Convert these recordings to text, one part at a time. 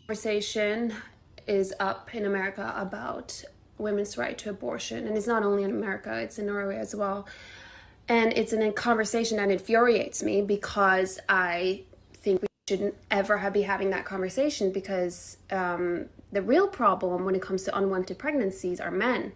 Conversation is up in America about women's right to abortion, and it's not only in America, it's in Norway as well. And it's a conversation that infuriates me because I think we shouldn't ever be having that conversation because the real problem when it comes to unwanted pregnancies are men.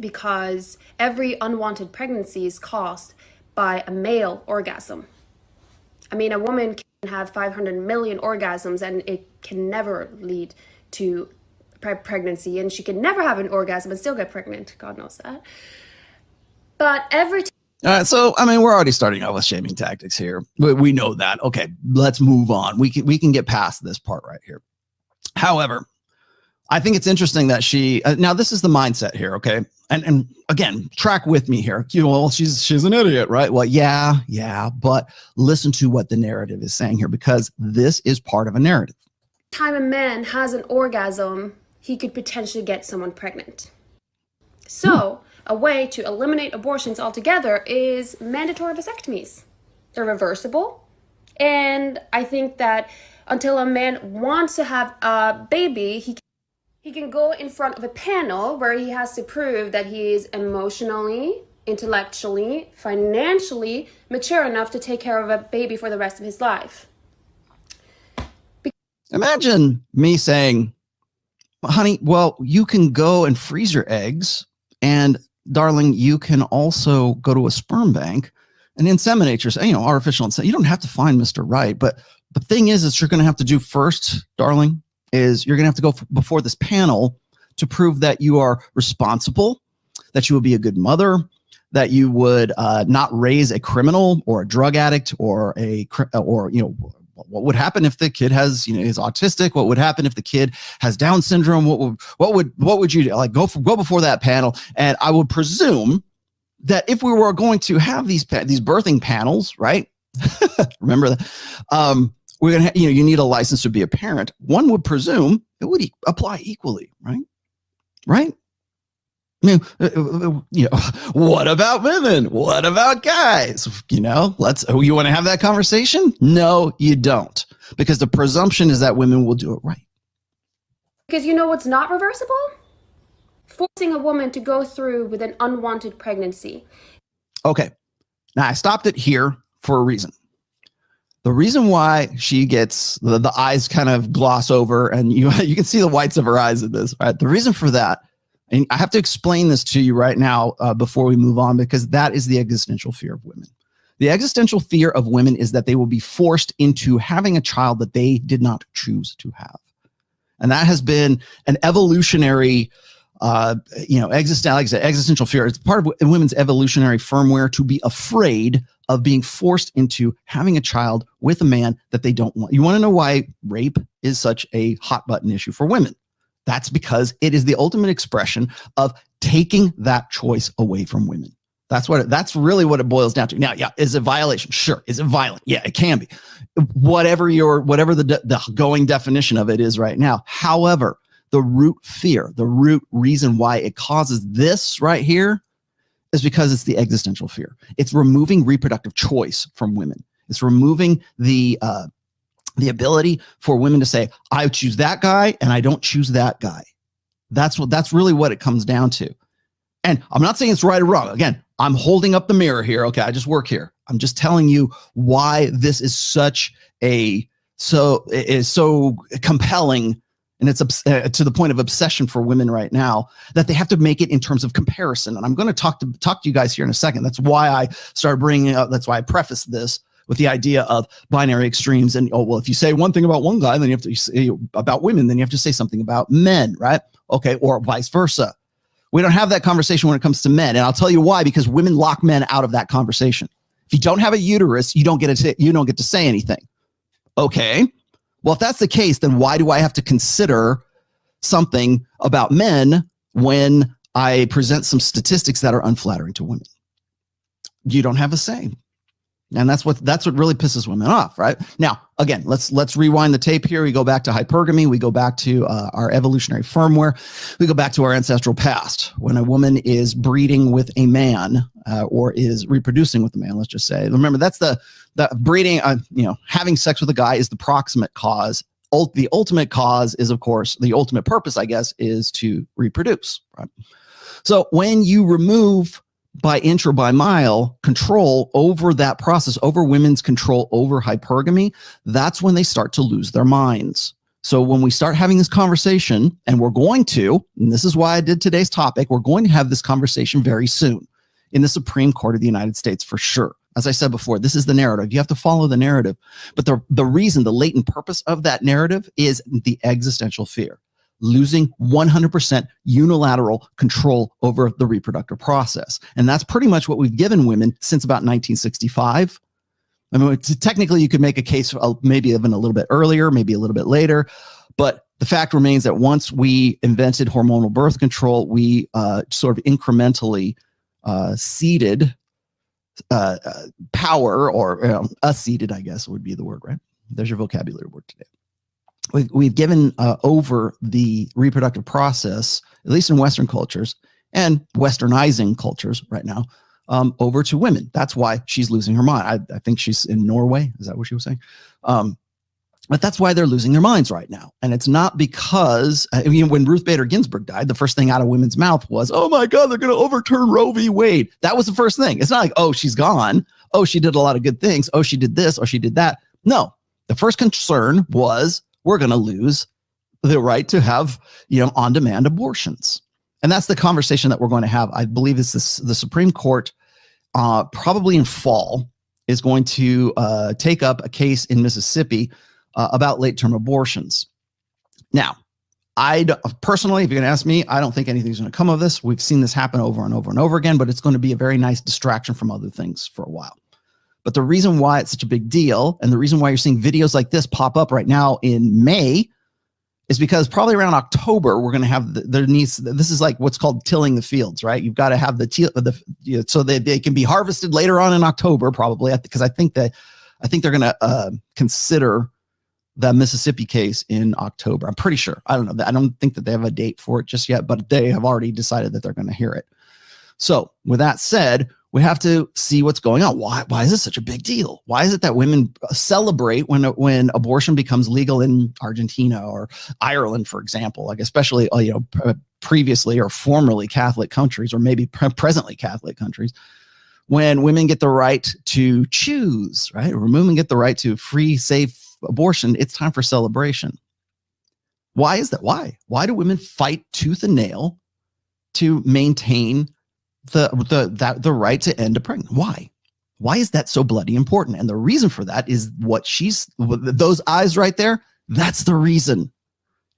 Because every unwanted pregnancy is caused by a male orgasm. I mean, a woman can have 500 million orgasms and it can never lead to pregnancy, and she can never have an orgasm and still get pregnant. God knows that. But every time. All right, so I mean, we're already starting out with shaming tactics here. We know that. Okay, let's move on. We can get past this part right here. However, I think it's interesting that she now this is the mindset here, okay? And again, track with me here. Well, she's an idiot, right? Well, yeah, but listen to what the narrative is saying here, because this is part of a narrative. Time a man has an orgasm, he could potentially get someone pregnant. So a way to eliminate abortions altogether is mandatory vasectomies. They're reversible. And I think that until a man wants to have a baby, he can go in front of a panel where he has to prove that he is emotionally, intellectually, financially mature enough to take care of a baby for the rest of his life. Imagine me saying, honey, well, you can go and freeze your eggs, and darling, you can also go to a sperm bank and inseminate your, artificial insemination. You don't have to find Mr. Right. But the thing is you're going to have to do first, darling, is you're going to have to go before this panel to prove that you are responsible, that you will be a good mother, that you would not raise a criminal or a drug addict or what would happen if the kid has, is autistic? What would happen if the kid has Down syndrome? What would you do? Like go before that panel? And I would presume that if we were going to have these birthing panels, right? Remember that we're gonna, you need a license to be a parent. One would presume it would apply equally, right? Right? I mean, what about women? What about guys? You want to have that conversation? No, you don't. Because the presumption is that women will do it right. Because you know what's not reversible? Forcing a woman to go through with an unwanted pregnancy. Okay. Now I stopped it here for a reason. The reason why she gets the eyes kind of gloss over and you can see the whites of her eyes in this, right? The reason for that, and I have to explain this to you right now before we move on, because that is the existential fear of women. The existential fear of women is that they will be forced into having a child that they did not choose to have. And that has been an evolutionary, existential fear. It's part of women's evolutionary firmware to be afraid of being forced into having a child with a man that they don't want. You want to know why rape is such a hot button issue for women? That's because it is the ultimate expression of taking that choice away from women. That's really what it boils down to. Now, yeah, is it violation? Sure. Is it violent? Yeah, it can be. Whatever the going definition of it is right now. However, the root fear, the root reason why it causes this right here is because it's the existential fear. It's removing reproductive choice from women. It's removing the ability for women to say, I choose that guy and I don't choose that guy. That's really what it comes down to. And I'm not saying it's right or wrong. Again, I'm holding up the mirror here. Okay, I just work here. I'm just telling you why this is so compelling, and it's to the point of obsession for women right now, that they have to make it in terms of comparison. And I'm going to talk to you guys here in a second. That's why I started bringing up. That's why I prefaced this with the idea of binary extremes. And if you say one thing about one guy, then you have to say about women, then you have to say something about men, right? Okay, or vice versa. We don't have that conversation when it comes to men, and I'll tell you why. Because women lock men out of that conversation. If you don't have a uterus, you don't get to say anything. Okay. Well, if that's the case, then why do I have to consider something about men when I present some statistics that are unflattering to women? You don't have a say. And that's what really pisses women off, right? Now, again, let's rewind the tape here. We go back to hypergamy. We go back to our evolutionary firmware. We go back to our ancestral past. When a woman is breeding with a man or is reproducing with a man, let's just say. Remember, that's the breeding. Having sex with a guy is the proximate cause the ultimate cause is, of course, the ultimate purpose, I guess, is to reproduce, right? So when you remove by inch or by mile control over that process, over women's control over hypergamy, that's when they start to lose their minds. So when we start having this conversation, and we're going to, and this is why I did today's topic, we're going to have this conversation very soon in the Supreme Court of the United States for sure. As I said before, this is the narrative. You have to follow the narrative. But the reason, the latent purpose of that narrative is the existential fear. Losing 100% unilateral control over the reproductive process. And that's pretty much what we've given women since about 1965. I mean, technically, you could make a case maybe even a little bit earlier, maybe a little bit later. But the fact remains that once we invented hormonal birth control, we sort of incrementally ceded power, or acceded, I guess would be the word, right? There's your vocabulary word today. We've given over the reproductive process, at least in Western cultures and Westernizing cultures right now, over to women. That's why she's losing her mind. I think she's in Norway. Is that what she was saying? But that's why they're losing their minds right now. And it's not because, I mean, when Ruth Bader Ginsburg died, the first thing out of women's mouth was, oh my God, they're going to overturn Roe v. Wade. That was the first thing. It's not like, oh, she's gone. Oh, she did a lot of good things. Oh, she did this or she did that. No, the first concern was we're going to lose the right to have, on-demand abortions. And that's the conversation that we're going to have. I believe it's the Supreme Court, probably in fall, is going to take up a case in Mississippi about late-term abortions. Now, personally, if you're going to ask me, I don't think anything's going to come of this. We've seen this happen over and over and over again, but it's going to be a very nice distraction from other things for a while. But the reason why it's such a big deal, and the reason why you're seeing videos like this pop up right now in May, is because probably around October, we're going to have this is like what's called tilling the fields, right? You've got to have so they can be harvested later on in October, probably, because I think they're going to consider the Mississippi case in October. I'm pretty sure. I don't know. I don't think that they have a date for it just yet, but they have already decided that they're going to hear it. So with that said, we have to see what's going on. Why is this such a big deal? Why is it that women celebrate when abortion becomes legal in Argentina or Ireland, for example, like especially, previously or formerly Catholic countries, or maybe presently Catholic countries, when women get the right to choose, right? Or women get the right to free, safe abortion, it's time for celebration. Why is that? Why do women fight tooth and nail to maintain the right to end a pregnancy? Why is that so bloody important? And the reason for that is those eyes right there. That's the reason.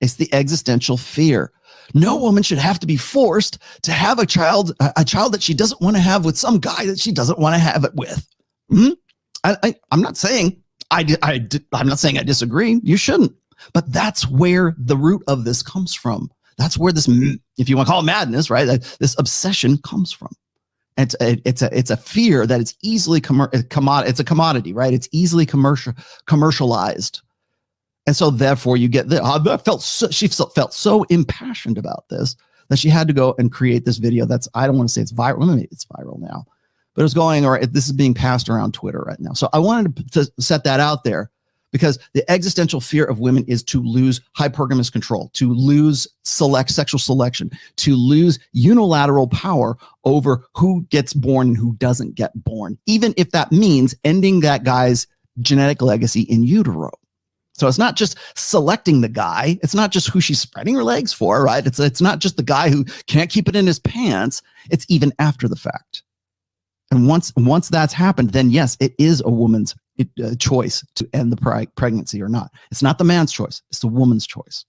It's the existential fear. No woman should have to be forced to have a child that she doesn't want to have with some guy that she doesn't want to have it with. I'm not saying I'm not saying I disagree. You shouldn't. But that's where the root of this comes from. That's where this, if you want to call it madness, right? This obsession comes from. It's a fear that it's easily it's a commodity, right? It's easily commercialized, and so therefore you get she felt so impassioned about this that she had to go and create this video. I don't want to say it's viral. Maybe it's viral now, but it's going, or this is being passed around Twitter right now. So I wanted to set that out there, because the existential fear of women is to lose hypergamous control, to lose sexual selection, to lose unilateral power over who gets born and who doesn't get born, even if that means ending that guy's genetic legacy in utero. So it's not just selecting the guy. It's not just who she's spreading her legs for, right? It's not just the guy who can't keep it in his pants. It's even after the fact. And once that's happened, then yes, it is a woman's choice to end the pregnancy or not. It's not the man's choice. It's the woman's choice.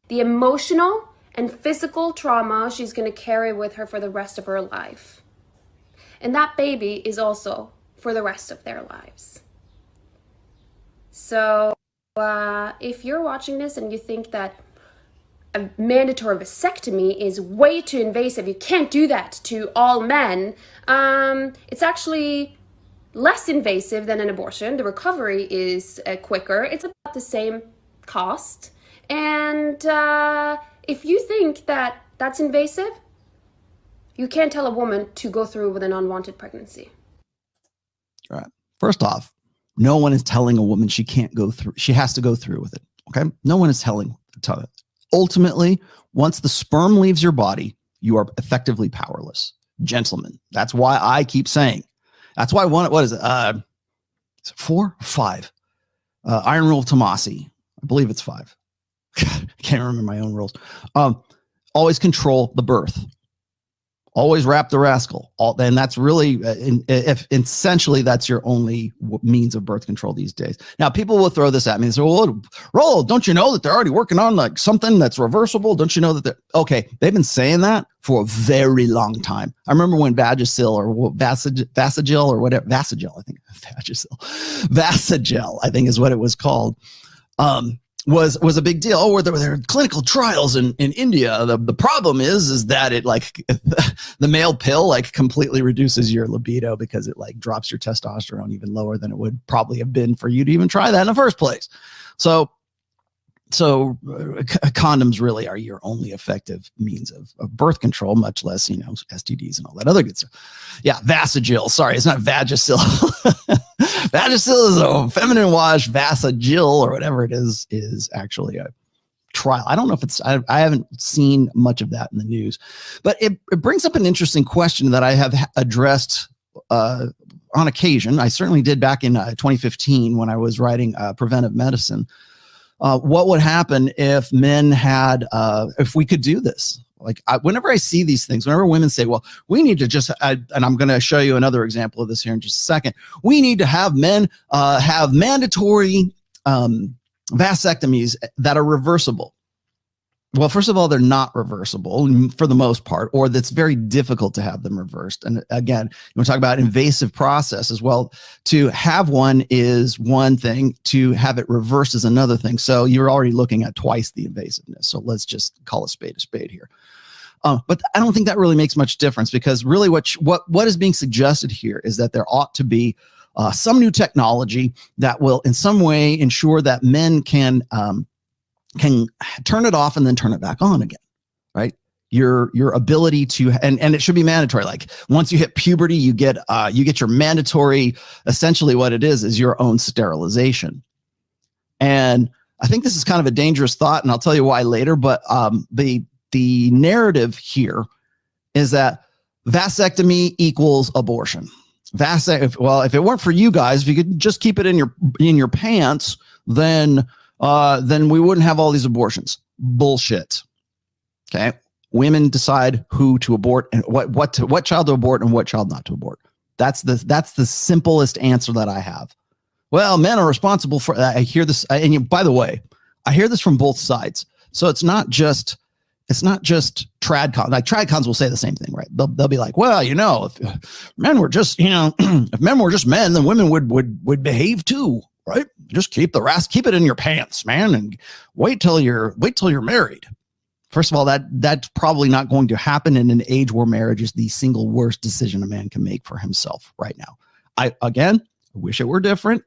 The emotional and physical trauma she's going to carry with her for the rest of her life. And that baby is also for the rest of their lives. So if you're watching this and you think that a mandatory vasectomy is way too invasive, you can't do that to all men, it's actually less invasive than an abortion. The recovery is quicker. It's about the same cost. And if you think that that's invasive, you can't tell a woman to go through with an unwanted pregnancy. All right. First off, No one is telling a woman she can't go through. She has to go through with it. Okay. No one is telling. Ultimately, once the sperm leaves your body, you are effectively powerless. Gentlemen, that's why I keep saying, that's why what is it? Is it 4 or 5? Iron Rule of Tomasi. I believe it's 5. I can't remember my own rules. Always control the birth. Always wrap the rascal. And that's really, if essentially that's your only means of birth control these days. Now, people will throw this at me and say, well, Rollo, don't you know that they're already working on like something that's reversible? Don't you know that they're okay? They've been saying that for a very long time. I remember when Vagisil or Vasagil or whatever, Vasagil, I think, Vasagel, I think is what it was called. Was a big deal. Oh, there were clinical trials in India. The problem is that it like the male pill like completely reduces your libido because it like drops your testosterone even lower than it would probably have been for you to even try that in the first place. So condoms really are your only effective means of birth control, much less, STDs and all that other good stuff. Yeah, Vasagil. Sorry, it's not Vagisil. Vagisil is a feminine wash. Vasagil or whatever it is actually a trial. I don't know if it's, I haven't seen much of that in the news, but it brings up an interesting question that I have addressed on occasion. I certainly did back in 2015 when I was writing Preventive Medicine. What would happen if men had, if we could do this? Like whenever I see these things, whenever women say, well, we need to just, and I'm going to show you another example of this here in just a second. We need to have men have mandatory vasectomies that are reversible. Well, first of all, they're not reversible for the most part, or that's very difficult to have them reversed. And again, you want to talk about invasive process as well. To have one is one thing, to have it reversed is another thing. So you're already looking at twice the invasiveness. So let's just call a spade here. But I don't think that really makes much difference, because really what is being suggested here is that there ought to be some new technology that will in some way ensure that men can turn it off and then turn it back on again, right? Your ability to, and it should be mandatory. Like once you hit puberty, you get your mandatory, essentially what it is your own sterilization. And I think this is kind of a dangerous thought, and I'll tell you why later, but the narrative here is that vasectomy equals abortion. If it weren't for you guys, if you could just keep it in your pants, then we wouldn't have all these abortions. Bullshit. Okay. Women decide who to abort and what child to abort and what child not to abort. That's the simplest answer that I have. Well, men are responsible for, I hear this. And by the way, I hear this from both sides. So it's not just tradcon. Like tradcons will say the same thing, right? They'll be like, well, if men were just, if men were just men, then women would behave too. Right? Just keep it in your pants, man, and wait till you're married. First of all, that's probably not going to happen in an age where marriage is the single worst decision a man can make for himself right now. I wish it were different.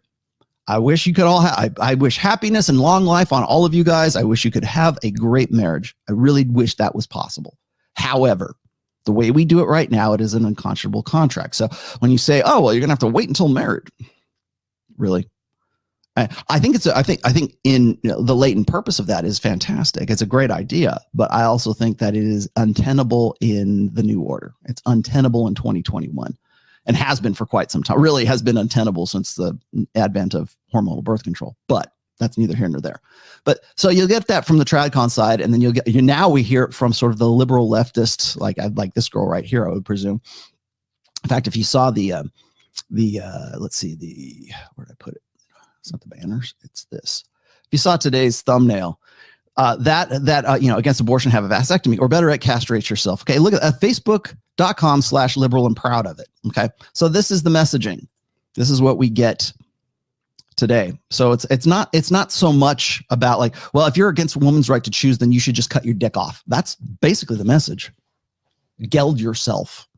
I wish you could all I wish happiness and long life on all of you guys. I wish you could have a great marriage. I really wish that was possible. However, the way we do it right now, it is an unconscionable contract. So when you say, oh, well, you're going to have to wait until married. Really? I think in the latent purpose of that is fantastic. It's a great idea, but I also think that it is untenable in the new order. It's untenable in 2021 and has been for quite some time. Really has been untenable since the advent of hormonal birth control, but that's neither here nor there. But so you'll get that from the tradcon side, and then now we hear it from sort of the liberal leftists, like this girl right here, I would presume. In fact, if you saw let's see, where did I put it? It's not the banners. It's this. If you saw today's thumbnail, against abortion, have a vasectomy, or better yet, castrate yourself. Okay. Look at facebook.com/liberal and proud of it. Okay. So this is the messaging. This is what we get today. So it's not so much about like, well, if you're against a woman's right to choose, then you should just cut your dick off. That's basically the message. Geld yourself.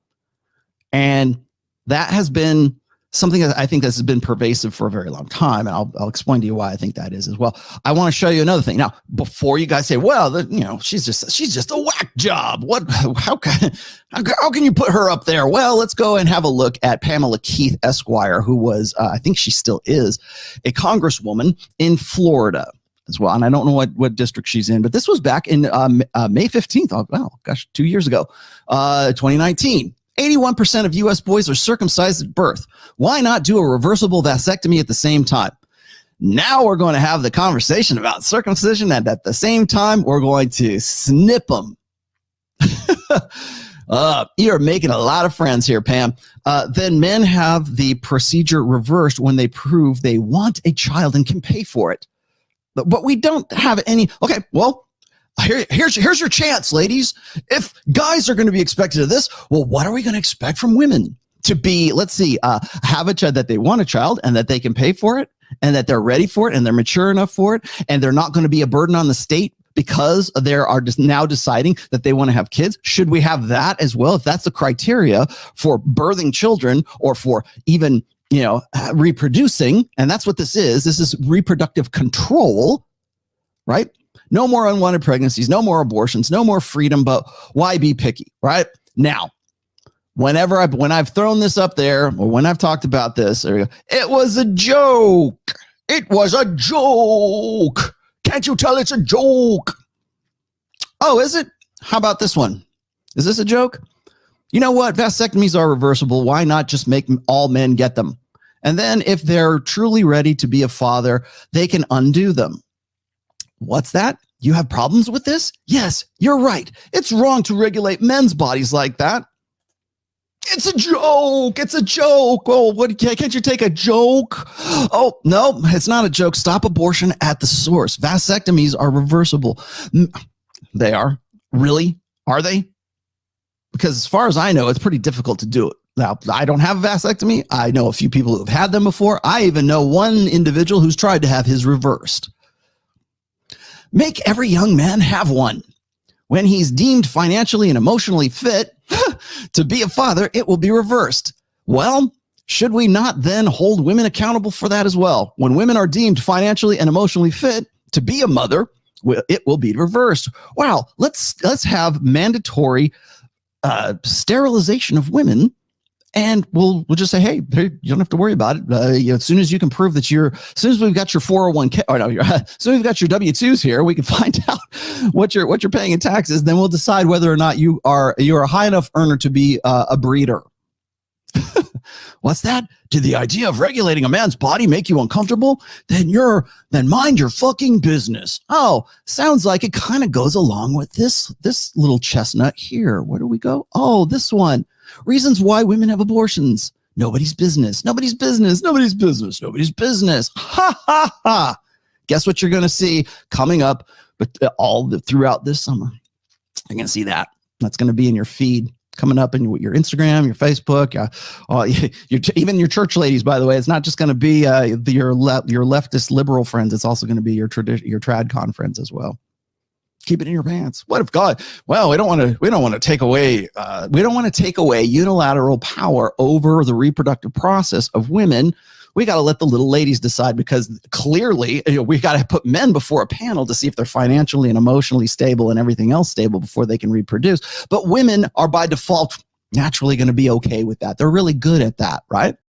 And that has been something that I think this has been pervasive for a very long time, and I'll explain to you why I think that is as well. I want to show you another thing. Now, before you guys say, well, she's just a whack job. How can you put her up there? Well, let's go and have a look at Pamela Keith Esquire, who was, I think she still is, a congresswoman in Florida as well. And I don't know what district she's in, but this was back in May 15th. Oh, well, gosh, 2 years ago, 2019. 81% of U.S. boys are circumcised at birth. Why not do a reversible vasectomy at the same time? Now we're going to have the conversation about circumcision, and at the same time, we're going to snip them. You're making a lot of friends here, Pam. Then men have the procedure reversed when they prove they want a child and can pay for it. But we don't have any. Okay, well, here's your chance, ladies. If guys are going to be expected of this, well, what are we going to expect from women? To be, let's see, have a child, that they want a child and that they can pay for it and that they're ready for it and they're mature enough for it and they're not going to be a burden on the state because they are just now deciding that they want to have kids. Should we have that as well? If that's the criteria for birthing children or for even, reproducing, and that's what this is. This is reproductive control, right? No more unwanted pregnancies, no more abortions, no more freedom, but why be picky, right? Now, when I've thrown this up there, or when I've talked about this, it was a joke. It was a joke. Can't you tell it's a joke? Oh, is it? How about this one? Is this a joke? You know what? Vasectomies are reversible. Why not just make all men get them? And then if they're truly ready to be a father, they can undo them. What's that? You have problems with this? Yes, you're right. It's wrong to regulate men's bodies like that. It's a joke. It's a joke. Oh, can't you take a joke? Oh, no, it's not a joke. Stop abortion at the source. Vasectomies are reversible. They are? Really? Are they? Because as far as I know, it's pretty difficult to do it. Now, I don't have a vasectomy. I know a few people who have had them before. I even know one individual who's tried to have his reversed. Make every young man have one. When he's deemed financially and emotionally fit to be a father, it will be reversed. Well, should we not then hold women accountable for that as well? When women are deemed financially and emotionally fit to be a mother, it will be reversed. Wow, let's have mandatory sterilization of women. And we'll just say, hey, you don't have to worry about it. As soon as you can prove that as soon as we've got your 401k, as soon as we've got your W-2s here, we can find out what you're paying in taxes. Then we'll decide whether or not you're a high enough earner to be a breeder. What's that? Did the idea of regulating a man's body make you uncomfortable? Then mind your fucking business. Oh, sounds like it kind of goes along with this little chestnut here. Where do we go? Oh, this one. Reasons why women have abortions. Nobody's business. Nobody's business. Nobody's business. Nobody's business. Ha ha ha. Guess what you're going to see coming up, but throughout this summer. You're going to see that. That's going to be in your feed. Coming up in your Instagram, your Facebook, even your church ladies, by the way. It's not just going to be your leftist liberal friends. It's also going to be your TradCon friends as well. Keep it in your pants. What if God? Well, we don't want to take away unilateral power over the reproductive process of women. We got to let the little ladies decide, because clearly we got to put men before a panel to see if they're financially and emotionally stable and everything else stable before they can reproduce. But women are by default naturally going to be okay with that. They're really good at that, right?